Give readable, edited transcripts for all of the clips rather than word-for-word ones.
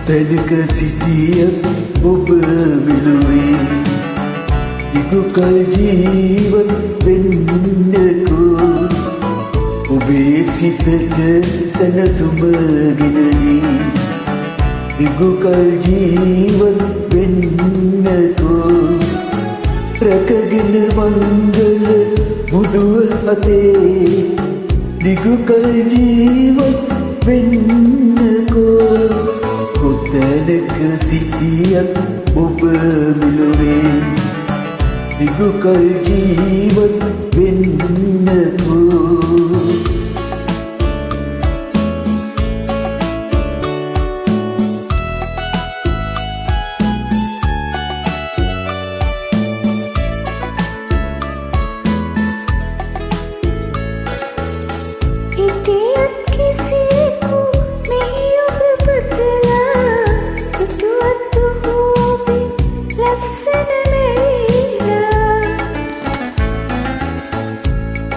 කොතැනක සිටියත් ඔබ විලුවේ දිගු කල් ජීවත් වෙන්නකෝ ඔබේ සිතට සැනසුම ගෙනදී දිගු කල් ජීවත් වෙන්නකෝ රැකගෙන මංගල මුදුව අතේ දිගු කල් ජීවත් වෙන්නකෝ කොතැනක සිටියත් ඔබ මෙලොවේ දිගු කල් ජීවත් වෙන්නකෝ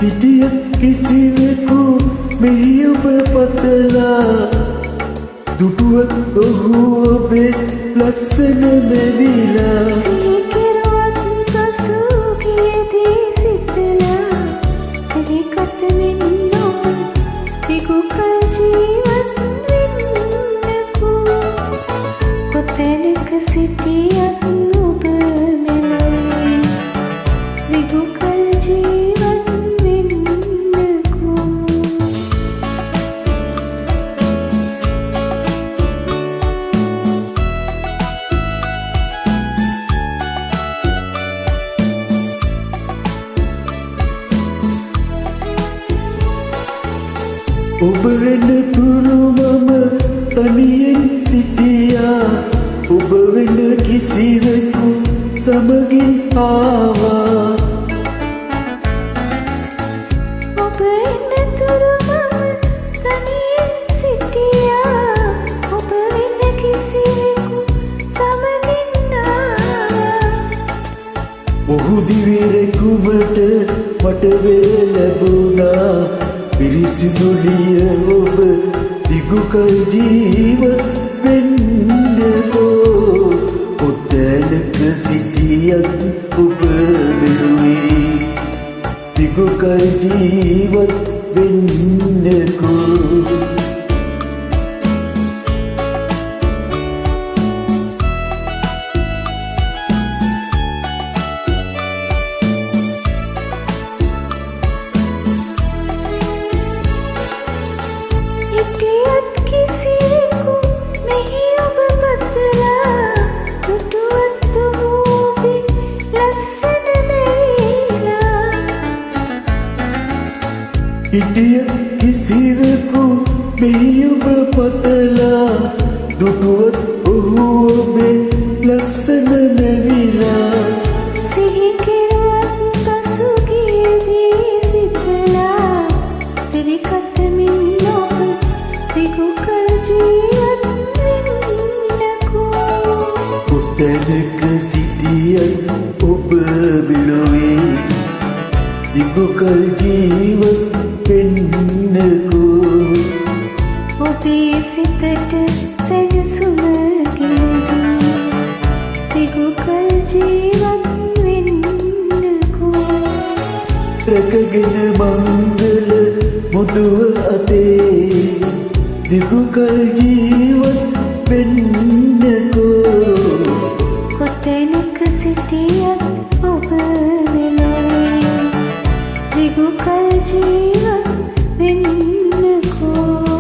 හිටියත් කිසිවෙකු මෙහි ඔබ පතලා දුටුවත් ඔහු ඔබේ ලස්සන මැවිලා සිහිකරුවත් පසුගියදී සිතලා සිහිකත වෙන්න ඔබ දිගු කල් ජීවත් වෙන්නකෝ කොතැනක සිටියත් ඔබ මෙලොවේ දිගු කල් ජීවත් ඔබ වෙන තුරු මම තනියෙන් සිටියා ඔබ වෙන කිසිවෙකු සමගින් ආවා ඔබ වෙන තුරු මම තනියෙන් සිටියා ඔබ වෙන කිසිවෙකු සමගින් ආවා ඔහු දිවිරෙකුමට මට වේ ලැබුණා පිරිසිදුලිය ඔබ දිගු කල් ජීවත් වෙන්නකෝ කොතැනක සිටියත් ඔබ මෙලොවේ දිගු කල් ජීවත් වෙන්නකෝ හිටියත් කිසිවෙකු මෙහි ඔබ පතලා දුටුවත් ඔහු ඔබේ ලස්සන මැවිලා හිටියත් කිසිවෙකු මෙහි ඔබ පතලා දුටුවත් ඔහු ඔබේ ලස්සන මැවිලා සිහිකරුවත් පසුගියදී සිතලා සිරිකත මෙන්න ඔබ දිගු කල් ජීවත් වෙන්නකෝ කොතැනක සිටියත් ඔබ මෙලොවේ දිගු කල් ජීවත් වෙන්නකෝ ඔබේ සිතට සැනසුම ගෙනදී දිගු කල් ජීවත් වෙන්නකෝ රැකගෙන මංගල මුදුව අතේ දිගු කල් ජීවත් වෙන්නකෝ කොතැනක සිටියත් ඔබ මෙලොවේ දිගු කල් ජීවත් වෙන්නකෝ